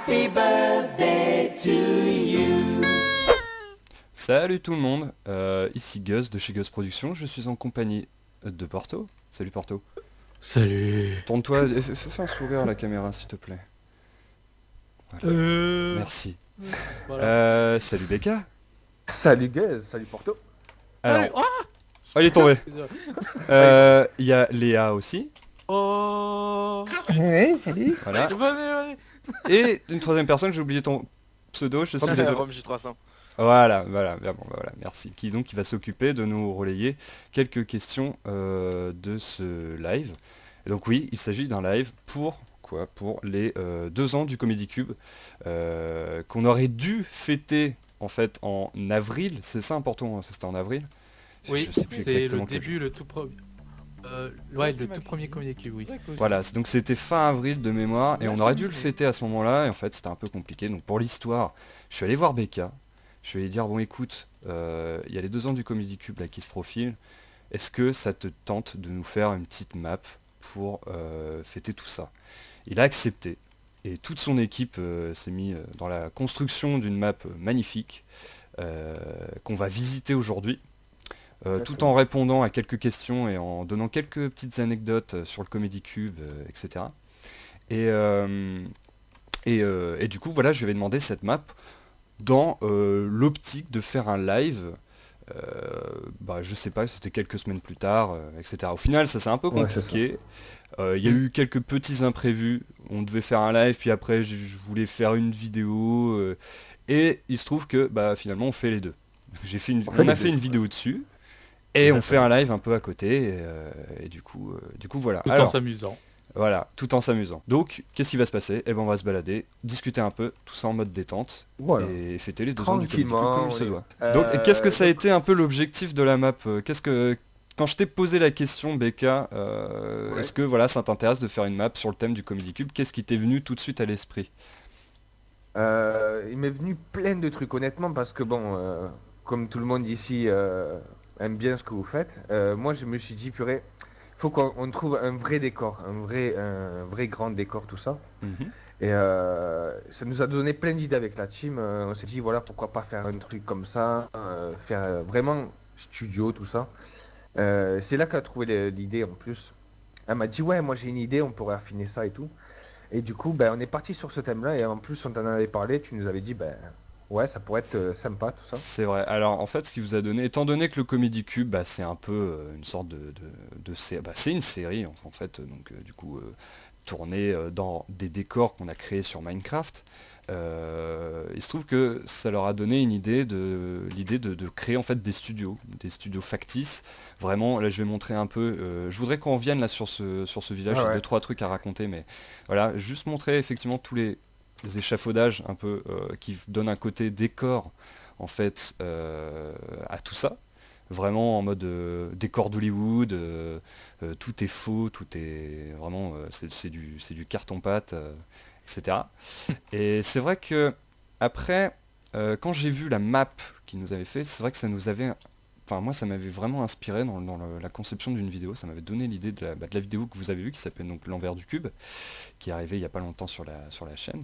Happy birthday to you. Salut tout le monde, ici Gus de chez Gus Productions, je suis en compagnie de Porto. Salut Porto. Salut. Tourne-toi, fais un sourire à la caméra s'il te plaît. Voilà. Merci. Voilà. Salut Becca. Salut Guz, salut Porto. Alors, Salut. oh, il est tombé. Désolé. Il y a Léa aussi, Oh. Oui, salut. voilà. Venez. Et une troisième personne, j'ai oublié ton pseudo, je suis désolé. Rome J300. Voilà, bien bon, voilà, merci. Qui va s'occuper de nous relayer quelques questions de ce live. Et donc oui, il s'agit d'un live pour quoi? Pour les 2 ans du Comedy Cube qu'on aurait dû fêter en fait en avril. C'est ça important, c'était en avril. Oui, Je sais plus c'est le exactement quel début, le tout premier. Ouais, le tout premier Comedy Cube, oui. Voilà, donc c'était fin avril de mémoire et on aurait dû le fêter à ce moment-là et en fait c'était un peu compliqué. Donc pour l'histoire, je suis allé voir Becca, je suis allé dire bon écoute, il y a les 2 ans du Comedy Cube là qui se profilent, est-ce que ça te tente de nous faire une petite map pour fêter tout ça? Il a accepté et toute son équipe s'est mis dans la construction d'une map magnifique qu'on va visiter aujourd'hui. Tout en répondant à quelques questions et en donnant quelques petites anecdotes sur le Comedy Cube, etc. Et du coup, voilà, je lui avais demandé cette map dans l'optique de faire un live. Je sais pas, c'était quelques semaines plus tard, etc. Au final, ça s'est un peu compliqué. Il y a eu quelques petits imprévus. On devait faire un live, puis après, je voulais faire une vidéo. Et il se trouve que finalement, on fait les deux. On a fait une vidéo dessus. Et on fait un live un peu à côté, et du coup voilà. Tout en Alors, s'amusant. voilà, tout en s'amusant. Donc, qu'est-ce qui va se passer? Eh ben, on va se balader, discuter un peu, tout ça en mode détente, Voilà. et fêter les 2 ans du Comedy Cube Tranquillement, comme il se oui. doit. Donc, qu'est-ce que ça a été un peu l'objectif de la map? Quand je t'ai posé la question, Becca, Ouais. est-ce que voilà, ça t'intéresse de faire une map sur le thème du Comedy Cube? Qu'est-ce qui t'est venu tout de suite à l'esprit? Il m'est venu plein de trucs honnêtement parce que bon, comme tout le monde ici aime bien ce que vous faites, moi je me suis dit purée, faut qu'on trouve un vrai décor, un vrai grand décor tout ça. Mhm. Et ça nous a donné plein d'idées avec la team. On s'est dit voilà pourquoi pas faire un truc comme ça, faire vraiment studio tout ça. C'est là qu'elle a trouvé l'idée en plus. Elle m'a dit ouais moi j'ai une idée, on pourrait affiner ça et tout. Et du coup on est parti sur ce thème-là et en plus on t'en avait parlé, tu nous avais dit ouais ça pourrait être sympa tout ça. C'est vrai. Alors en fait, ce qui vous a donné, étant donné que le Comedy Cube, c'est un peu une sorte c'est une série en fait, donc du coup tournée dans des décors qu'on a créés sur Minecraft. Il se trouve que ça leur a donné l'idée de créer en fait des studios factices. Vraiment, là je vais montrer un peu. Je voudrais qu'on revienne là sur ce village. Ah J'ai ouais. 2-3 trucs à raconter, mais voilà, juste montrer effectivement tous les échafaudages un peu qui donnent un côté décor en fait à tout ça. Vraiment en mode décor d'Hollywood, tout est faux, tout est vraiment c'est du carton-pâte, etc. Et c'est vrai que après, quand j'ai vu la map qu'ils nous avaient fait, c'est vrai que ça nous avait, enfin moi ça m'avait vraiment inspiré dans la conception d'une vidéo, ça m'avait donné l'idée de la vidéo que vous avez vue qui s'appelle donc l'envers du cube, qui est arrivée il n'y a pas longtemps sur la chaîne.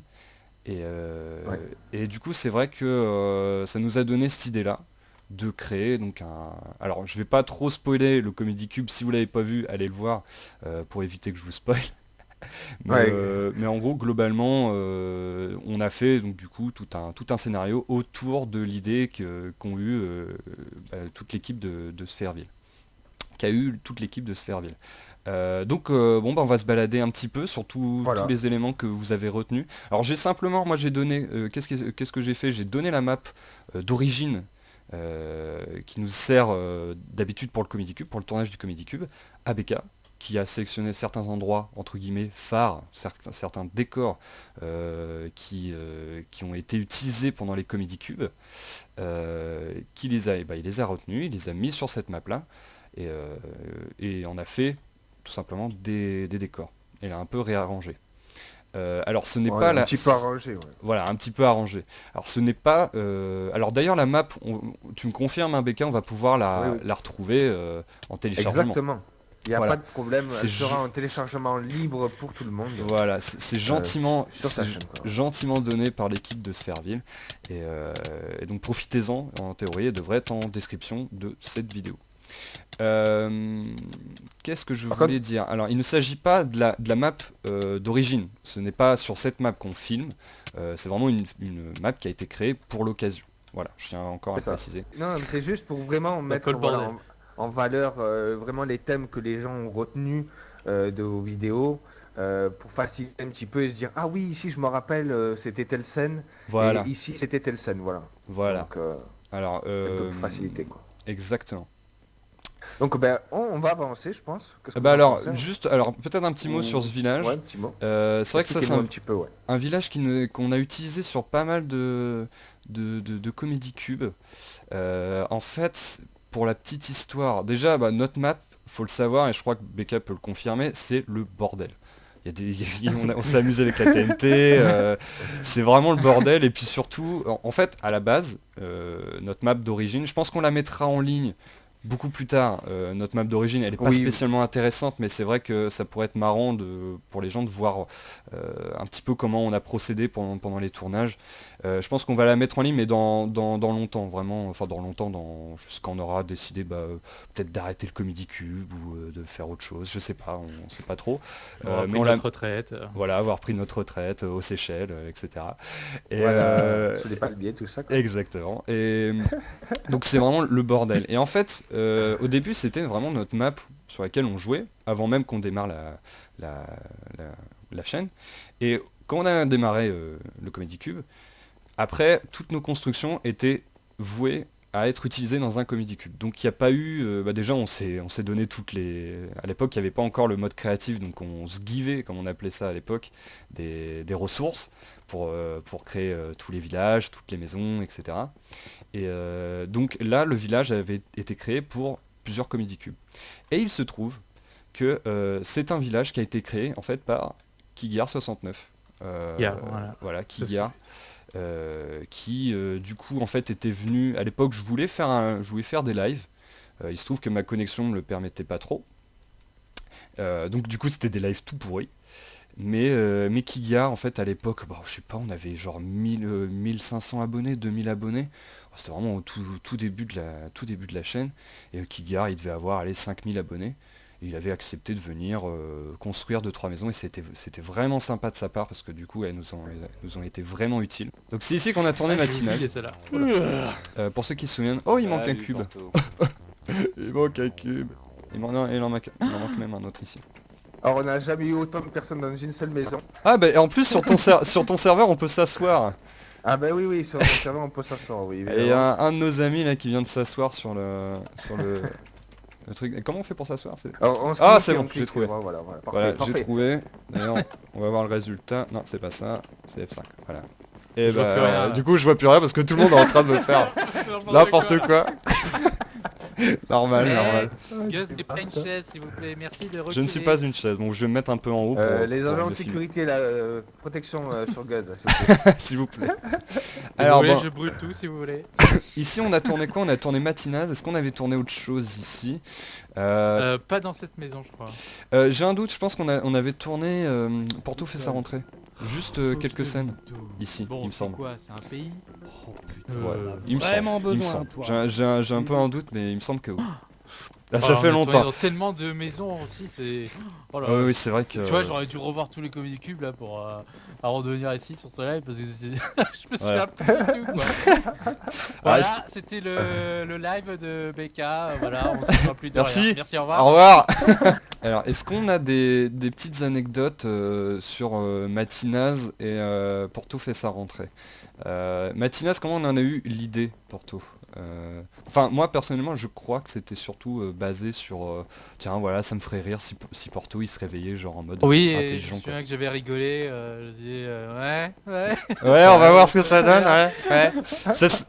Ouais. Et du coup c'est vrai que ça nous a donné cette idée-là de créer donc un... Alors je vais pas trop spoiler le Comedy Cube, si vous l'avez pas vu, allez le voir pour éviter que je vous spoil. Mais en gros globalement on a fait donc du coup tout un scénario autour de l'idée qu'ont eu toute l'équipe de Sphèreville. Qu'a eu toute l'équipe de Sphèreville. On va se balader un petit peu sur tous les éléments que vous avez retenus. Alors moi j'ai donné, qu'est-ce que j'ai fait? J'ai donné la map d'origine qui nous sert d'habitude pour le Comedy Cube, pour le tournage du Comedy Cube, à BK, qui a sélectionné certains endroits, entre guillemets, phares, certains décors qui ont été utilisés pendant les Comedy Cubes, il les a retenus, il les a mis sur cette map-là, et on a fait tout simplement des décors. Et l'a un peu réarrangé. Alors ce n'est pas un petit peu arrangé, ouais. Voilà, un petit peu arrangé. Alors ce n'est pas... Alors d'ailleurs la map, tu me confirmes, hein, Becca, on va pouvoir la retrouver en téléchargement. Exactement. Il n'y a Voilà. pas de problème, C'est elle sera en téléchargement libre pour tout le monde. Voilà, c'est gentiment, sur sa c'est chaîne, quoi. gentiment donné par l'équipe de Sphereville. Et donc profitez-en, en théorie, elle devrait être en description de cette vidéo. Qu'est-ce que je Par voulais dire? Alors, il ne s'agit pas de la map d'origine. Ce n'est pas sur cette map qu'on filme. C'est vraiment une map qui a été créée pour l'occasion. Voilà, je tiens encore à C'est ça. préciser. Non, mais c'est juste pour vraiment mettre le bordel. en valeur vraiment les thèmes que les gens ont retenus de vos vidéos pour faciliter un petit peu et se dire ah oui, ici je me rappelle, c'était telle scène, Voilà, et ici c'était telle scène, voilà. voilà. Donc, Alors, un peu pour faciliter, quoi. exactement. Donc, ben, on va avancer, je pense. Qu'est-ce que Bah vous en alors, pensez, hein? juste, alors peut-être un petit mot sur ce village. Ouais, un petit mot. C'est vrai que ça, c'est Expliquez-nous un petit peu, ouais. un village qu'on a utilisé sur pas mal de Comedy Cube. En fait, pour la petite histoire, déjà, bah, notre map, faut le savoir, et je crois que Becca peut le confirmer, c'est le bordel. Il y a des, on s'amuse avec la TNT, c'est vraiment le bordel, et puis surtout, en fait, à la base, notre map d'origine, je pense qu'on la mettra en ligne beaucoup plus tard. Notre map d'origine, elle est pas Oui. spécialement intéressante, mais c'est vrai que ça pourrait être marrant pour les gens de voir un petit peu comment on a procédé pendant les tournages. Je pense qu'on va la mettre en ligne, mais dans longtemps, vraiment, enfin dans longtemps, jusqu'à on aura décidé peut-être d'arrêter le Comedy Cube ou de faire autre chose, je sais pas, on sait pas trop. On a Mais pris on l'a- notre retraite. Voilà, avoir pris notre retraite aux Seychelles, etc. Et, Voilà, ce n'est pas le biais, tout ça, quoi. exactement. Et donc c'est vraiment le bordel. Et en fait, au début, c'était vraiment notre map sur laquelle on jouait, avant même qu'on démarre la chaîne. Et quand on a démarré le Comedy Cube, après, toutes nos constructions étaient vouées à être utilisées dans un Comedy Cube. Donc il n'y a pas eu... déjà, on s'est donné toutes les... À l'époque, il n'y avait pas encore le mode créatif, donc on se givait, comme on appelait ça à l'époque, des ressources pour créer tous les villages, toutes les maisons, etc. Et donc là, le village avait été créé pour plusieurs Comedy Cubes. Et il se trouve que c'est un village qui a été créé en fait par Kigar69. Kigar, voilà. Kigar. Qui du coup en fait était venu à l'époque, je voulais faire des lives. Il se trouve que ma connexion ne le permettait pas trop, donc du coup c'était des lives tout pourris, mais Kigar en fait à l'époque, je sais pas, on avait genre 1500 abonnés, 2000 abonnés. C'était vraiment au tout début de la chaîne, et Kigar il devait avoir 5000 abonnés. Et il avait accepté de venir construire 2-3 maisons, et c'était vraiment sympa de sa part, parce que du coup elles nous ont été vraiment utiles. Donc c'est ici qu'on a tourné Matinaz. Pour ceux qui se souviennent, oh il manque un cube. Il manque un cube. Il en manque même un autre ici. Alors, on n'a jamais eu autant de personnes dans une seule maison. Ah bah en plus sur ton serveur on peut s'asseoir. Ah bah oui, sur le serveur, on peut s'asseoir, oui. Et il y a un de nos amis là qui vient de s'asseoir sur le truc. Et comment on fait pour s'asseoir? Ah c'est bon, j'ai trouvé. Voilà, Voilà, parfait. j'ai trouvé. D'ailleurs, on va voir le résultat. Non, c'est pas ça, c'est F5. Voilà. Et Je vois plus rien, là. du coup, je vois plus rien parce que tout le monde est en train de me faire n'importe quoi. Normal. Gus, n'est pas une chaise, s'il vous plaît. Merci de reculer. Je ne suis pas une chaise, donc je vais me mettre un peu en haut. Les pour agents me de filmer. sécurité, la protection sur God, s'il vous plaît. S'il vous plaît. Si Alors vous voulez, bon, je brûle tout si vous voulez. ici on a tourné quoi? On a tourné Matinaz. Est-ce qu'on avait tourné autre chose ici? Pas dans cette maison, je crois. J'ai un doute, je pense qu'on avait tourné Porto fait sa rentrée. Juste quelques scènes. Ici, Bon, il me c'est semble. quoi? C'est un pays? Oh putain, Ouais, Euh, il me vraiment semble, il me besoin, semble. toi. J'ai un peu un doute, mais il me semble que oui. Ah, ça Alors, fait on a tourné longtemps. dans tellement de maisons aussi, c'est... Oh là Ah là. oui, c'est vrai que... Tu vois, j'aurais dû revoir tous les Comedy Cubes là pour avant de venir ici sur ce live parce que je me souviens plus du tout quoi. Voilà, c'était le live de Becca, voilà, on se souvient plus de Merci. rien. Merci, au revoir. Au revoir. Alors, est-ce qu'on a des petites anecdotes sur Matinaz et Porto fait sa rentrée? Matinaz, comment on en a eu l'idée, Porto? Enfin, moi personnellement, je crois que c'était surtout basé sur tiens, voilà, ça me ferait rire si Porto il se réveillait genre en mode Oui, et je me intelligent. Quoi. souviens que j'avais rigolé, je disais ouais. Ouais, on va voir ce que ça donne. Ouais.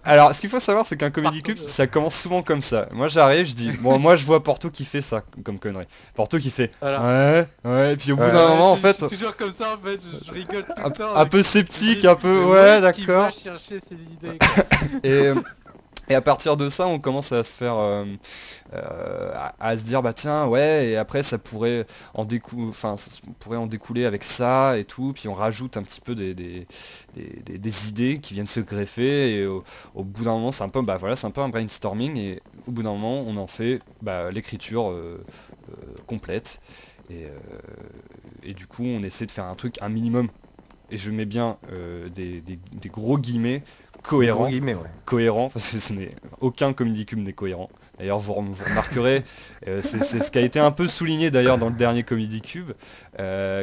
Alors, ce qu'il faut savoir, c'est qu'un Comedy Cube, ça commence souvent comme ça. Moi, j'arrive, je dis, bon, moi, je vois Porto qui fait ça comme connerie. Porto qui fait, Voilà. ouais. Et puis au bout d'un moment, en fait, je suis toujours comme ça en fait, je rigole tout le temps. un peu sceptique, un peu, Mais où ouais, est-ce qu'il va d'accord. chercher ses idées quoi. Et à partir de ça, on commence à se faire, à se dire bah tiens ouais, et après ça pourrait pourrait en découler avec ça et tout, puis on rajoute un petit peu des idées qui viennent se greffer, et au bout d'un moment c'est un peu c'est un peu un brainstorming, et au bout d'un moment on en fait l'écriture complète, et, du coup on essaie de faire un truc un minimum, et je mets bien des gros guillemets, cohérent. Gros guillemets, ouais. Cohérent, parce que aucun Comedy Cube n'est cohérent. D'ailleurs, vous remarquerez, c'est ce qui a été un peu souligné d'ailleurs dans le dernier Comedy Cube,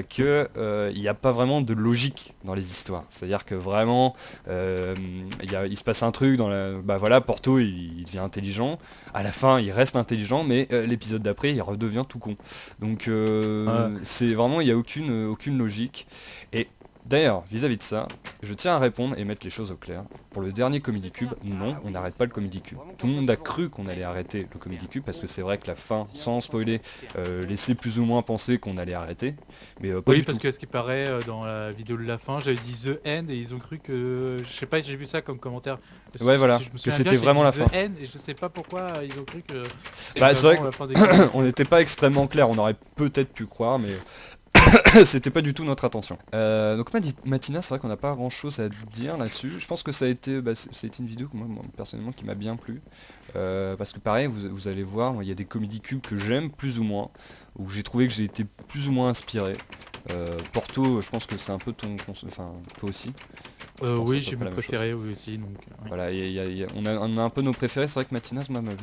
qu'il n'y a pas vraiment de logique dans les histoires. C'est-à-dire que vraiment, il se passe un truc dans Porto, il devient intelligent. À la fin, il reste intelligent, mais l'épisode d'après, il redevient tout con. Donc, c'est vraiment, il n'y a aucune logique. Et d'ailleurs, vis-à-vis de ça, je tiens à répondre et mettre les choses au clair. Pour le dernier Comedy Cube, non, on n'arrête pas le Comedy Cube. Tout le monde a cru qu'on allait arrêter le Comedy Cube, parce que c'est vrai que la fin, sans spoiler, laissait plus ou moins penser qu'on allait arrêter. Mais pas du parce tout. que ce qui paraît dans la vidéo de la fin, j'avais dit The End et ils ont cru que... Je sais pas, j'ai vu ça comme commentaire. Ouais, voilà, Si je me que souviens c'était bien, j'ai vraiment dit la The fin. End, et je sais pas pourquoi ils ont cru que c'était Bah, c'est vrai vraiment la fin des Cubes. On n'était pas extrêmement clair, on aurait peut-être pu croire, mais c'était pas du tout notre intention. Donc Matina, c'est vrai qu'on n'a pas grand chose à dire là-dessus. Je pense que ça a été une vidéo que moi personnellement qui m'a bien plu. Parce que pareil, vous allez voir, il y a des Comedy Cubes que j'aime plus ou moins, où j'ai trouvé que j'ai été plus ou moins inspiré. Porto, je pense que c'est un peu enfin toi aussi. Oui, j'ai mon préféré, oui aussi. Donc, ouais. Voilà, on a un peu nos préférés. C'est vrai que Matinas m'avait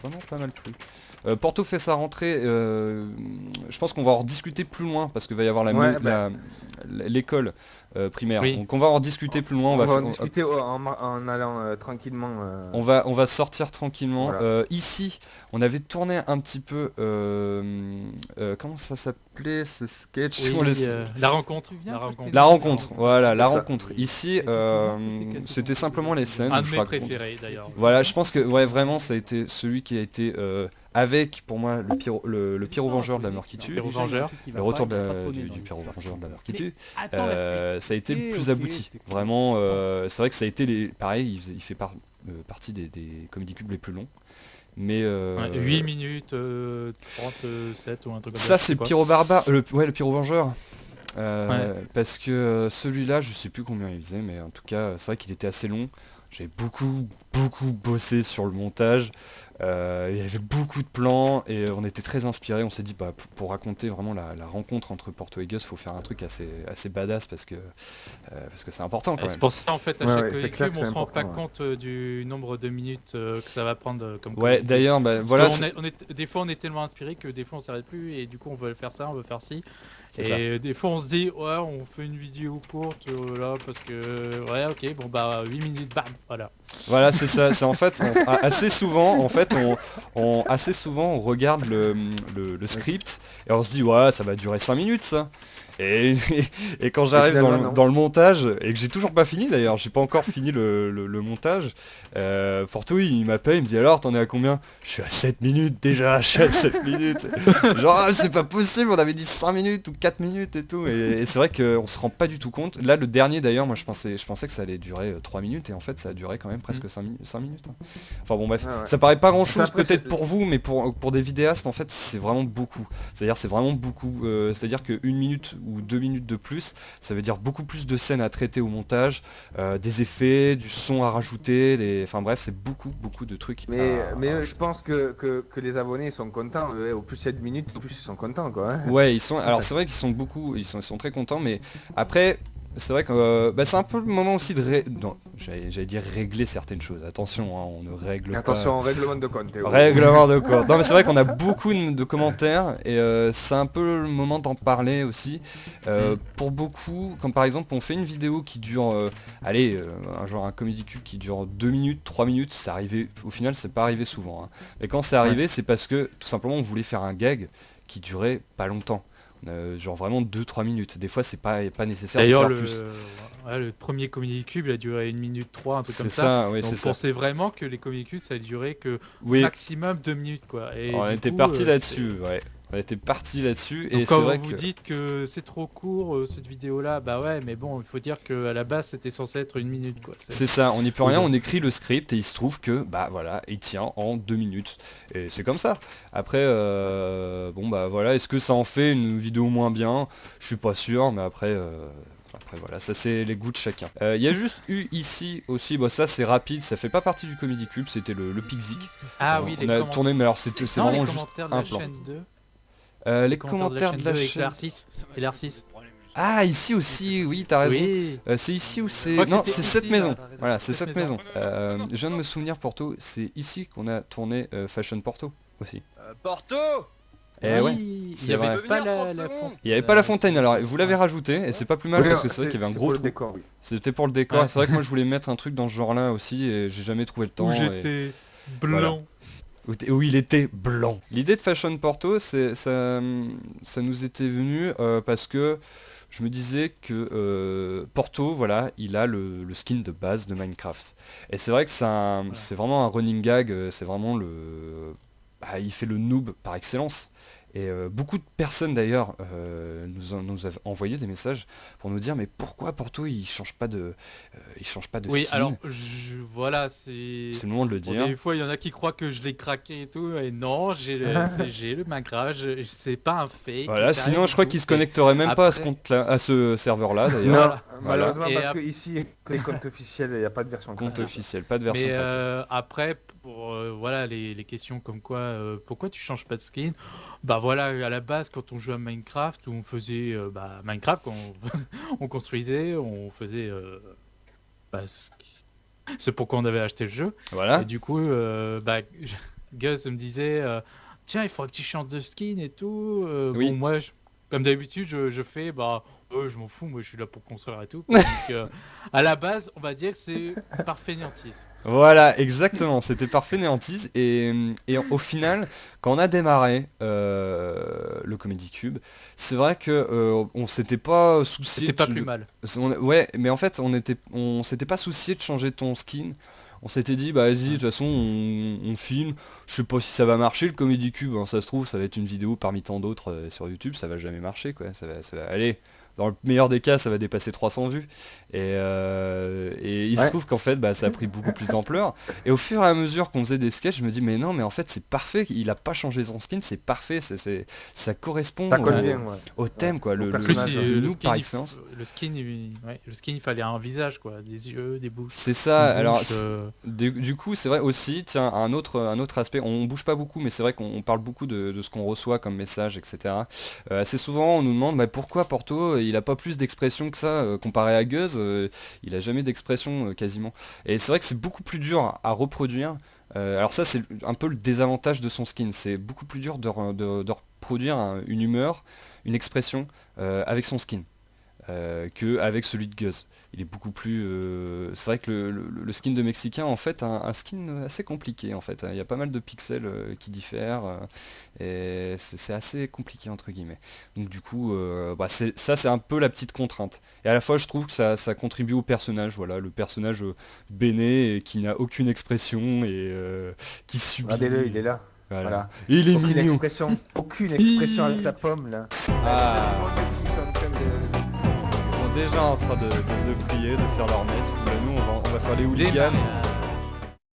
vraiment pas mal plu. Porto fait sa rentrée, je pense qu'on va en rediscuter plus loin, parce qu'il va y avoir l'école primaire. Oui. Donc on va en discuter plus loin. On va en discuter en allant tranquillement. On va sortir tranquillement. Voilà. Ici, on avait tourné un petit peu... comment ça s'appelait ce sketch? Oui, la rencontre. La rencontre, voilà, la C'est ça. rencontre. Ici, c'était simplement les scènes. Un où de je mes raconte. préférés d'ailleurs. Voilà, je pense que vraiment ça a été celui qui a été avec pour moi le Pyro Vengeur de la mort qui tue, Pyro Vengeur. le retour du Pyro Vengeur de la mort qui tue, ça a été le plus abouti. Vraiment, c'est vrai que ça a été pareil, il fait partie des Comedy Cubes les plus longs. Mais 8 minutes 37 ou un truc comme ça. Ça c'est Pyro Barbare, le Pyro Vengeur. Parce que celui-là, je sais plus combien il faisait, mais en tout cas, c'est vrai qu'il était assez long. J'ai beaucoup bossé sur le montage. Il y avait beaucoup de plans et on était très inspirés. On s'est dit pour raconter vraiment la rencontre entre Porto et Gus, faut faire un truc assez badass, parce que c'est important quand même. C'est pour ça en fait à Ouais, chaque ouais, c'est clair que Cube on c'est se rend pas important, compte du nombre de minutes que ça va prendre comme Ouais, Cube. d'ailleurs, Parce voilà. que des fois on est tellement inspiré que des fois on s'arrête plus et du coup on veut faire ça, on veut faire ci. C'est ça. Et des fois on se dit ouais on fait une vidéo courte là parce que ouais ok bon 8 minutes bam voilà. Voilà, c'est ça. C'est en fait assez souvent on regarde le script et on se dit ouais ça va durer 5 minutes ça. Et quand j'arrive dans le montage, et que j'ai toujours pas fini d'ailleurs, j'ai pas encore fini le montage, Porto il m'appelle, il me dit alors t'en es à combien? Je suis à 7 minutes déjà, je suis à 7 minutes. Genre c'est pas possible, on avait dit 5 minutes ou 4 minutes et tout. Et c'est vrai qu'on se rend pas du tout compte. Là le dernier d'ailleurs, moi je pensais que ça allait durer 3 minutes, et en fait ça a duré quand même presque 5 minutes. Hein. Enfin bon bref, ça paraît pas grand chose peut-être pour vous, mais pour des vidéastes en fait c'est vraiment beaucoup. C'est vraiment beaucoup, c'est-à-dire que 1 minute ou 2 minutes de plus, ça veut dire beaucoup plus de scènes à traiter au montage, des effets, du son à rajouter, enfin bref, c'est beaucoup de trucs. Mais je pense que les abonnés sont contents. Au plus 7 minutes, au plus ils sont contents quoi. Hein. Ouais, alors c'est vrai qu'ils sont ils sont très contents, mais après c'est vrai que c'est un peu le moment aussi de j'allais dire régler certaines choses. Attention, hein, on ne règle Attention, pas. règlement de compte. Règlement de compte. Non mais c'est vrai qu'on a beaucoup de commentaires, et c'est un peu le moment d'en parler aussi. Pour beaucoup, comme par exemple on fait une vidéo qui dure, un Comedy Cube qui dure 2 minutes, 3 minutes, c'est arrivé, au final c'est pas arrivé souvent. Hein. Mais quand c'est arrivé, c'est parce que tout simplement on voulait faire un gag qui durait pas longtemps. Genre vraiment 2-3 minutes. Des fois c'est pas nécessaire de faire plus. Le premier Comedy Cube il a duré 1 minute 3, un truc comme ça. ça. Oui, donc c'est on pensait vraiment que les Comedy Cubes ça allait durer que oui. maximum 2 minutes quoi. Et on était parti là-dessus, ouais. On était parti là-dessus Donc et c'est quand vrai vous que dites que c'est trop court cette vidéo-là, bah ouais, mais bon, il faut dire qu'à la base c'était censé être 1 minute quoi. c'est ça, on n'y peut rien, on écrit le script et il se trouve que bah voilà, il tient en 2 minutes. Et c'est comme ça. Après, bon bah voilà, est-ce que ça en fait une vidéo moins bien? Je suis pas sûr, mais après voilà, ça c'est les goûts de chacun. Il y a juste eu ici aussi, bah ça c'est rapide, ça fait pas partie du Comedy Cube, c'était le Pixik. Ah oui, On a tourné, mais alors c'est Non, vraiment les juste commentaires de un la plan. chaîne 2. Les commentaires de la 2 avec chaîne. l'R6 et l'R6. Ah, ici aussi, oui, t'as raison. Oui. C'est ici ou c'est... crois que Non, c'était c'est ici, cette maison. là, t'as raison. Voilà, c'est Cette cette maison. Je viens de me souvenir, Porto, c'est ici qu'on a tourné Fashion Porto aussi. Porto. Eh ouais. Il c'est n'y avait vrai. pas Venir 30 la secondes. fontaine. Il n'y avait pas la fontaine, alors vous l'avez rajouté, et c'est pas plus mal Oui, parce que c'est vrai qu'il y avait un c'est gros pour le trou. décor, oui. C'était pour le décor, Ouais. et c'est vrai que moi je voulais mettre un truc dans ce genre-là aussi, et j'ai jamais trouvé le temps. Où et- j'étais Voilà. blanc. Où il était blanc. L'idée de Fashion Porto, ça nous était venu parce que je me disais que Porto, voilà, il a le skin de base de Minecraft. Et c'est vrai que c'est vraiment un running gag, c'est vraiment il fait le noob par excellence. Et beaucoup de personnes d'ailleurs nous avaient envoyé des messages pour nous dire mais pourquoi Porto il change pas de Oui, skin. alors voilà, c'est. C'est le moment de le Bon, dire. des fois, il y en a qui croient que je l'ai craqué et tout, et non, j'ai le Minecraft, c'est pas un fake. Voilà, c'est sinon rien je crois du qu'il tout. se connecterait même pas à ce après- compte-là, à ce serveur-là Non, d'ailleurs. Voilà. malheureusement, Et parce ap- que ici, que les comptes officiels, il n'y a pas de version Compte craquée. officiel, pas de version Mais craquée. après, pour voilà, les questions comme quoi, pourquoi tu changes pas de skin? Bah voilà, à la base, quand on jouait à Minecraft, on faisait Minecraft, quand on construisait, on faisait ce pourquoi on avait acheté le jeu. Voilà. Et du coup, Gus me disait, tiens, il faudrait que tu changes de skin et tout. Oui. Bon, moi, comme d'habitude, je fais, je m'en fous, moi je suis là pour construire et tout. Donc, à la base, on va dire que c'est par fainéantise. Voilà, exactement, c'était par fainéantise et au final, quand on a démarré le Comedy Cube, c'est vrai que on s'était pas soucié C'était pas plus mal. Ouais, mais en fait, on s'était pas soucié de changer ton skin. On s'était dit, bah vas-y, de toute façon, on filme. Je sais pas si ça va marcher le Comedy Cube. Hein, ça se trouve, ça va être une vidéo parmi tant d'autres sur YouTube. Ça va jamais marcher, quoi. Ça va aller. Dans le meilleur des cas, ça va dépasser 300 vues. Et il se trouve qu'en fait, bah, ça a pris beaucoup plus d'ampleur. Et au fur et à mesure qu'on faisait des sketchs, je me dis, mais non, mais en fait, c'est parfait. Il a pas changé son skin, c'est parfait. Ça correspond Ça colle bien, ouais. au thème, quoi. Le personnage. noob par excellence. Le skin, il fallait un visage, quoi, des yeux, des bouches. C'est ça. une Alors, bouche, du coup, c'est vrai aussi, tiens, un autre aspect, on bouge pas beaucoup, mais c'est vrai qu'on parle beaucoup de ce qu'on reçoit comme message, etc. Assez souvent, on nous demande bah, pourquoi Porto, il a pas plus d'expression que ça, comparé à Guz, il a jamais d'expression quasiment. Et c'est vrai que c'est beaucoup plus dur à reproduire. Alors ça, c'est un peu le désavantage de son skin, c'est beaucoup plus dur de reproduire une humeur, une expression avec son skin. Qu'avec celui de Guz. Il est beaucoup plus... c'est vrai que le skin de Mexicain, en fait, a un skin assez compliqué, en fait. Il y a pas mal de pixels qui diffèrent, et c'est assez compliqué, entre guillemets. Donc du coup, c'est un peu la petite contrainte. Et à la fois, je trouve que ça contribue au personnage, voilà, le personnage béné, et qui n'a aucune expression, et qui subit... Regardez-le, il est là. Voilà. Voilà. Il est Aucune mignon. aucune expression avec ta pomme, là. Ah. Qui sont en train de- Ils sont déjà en train de prier, de faire leur messe. Nous, on va faire les hooligans. Démarrage.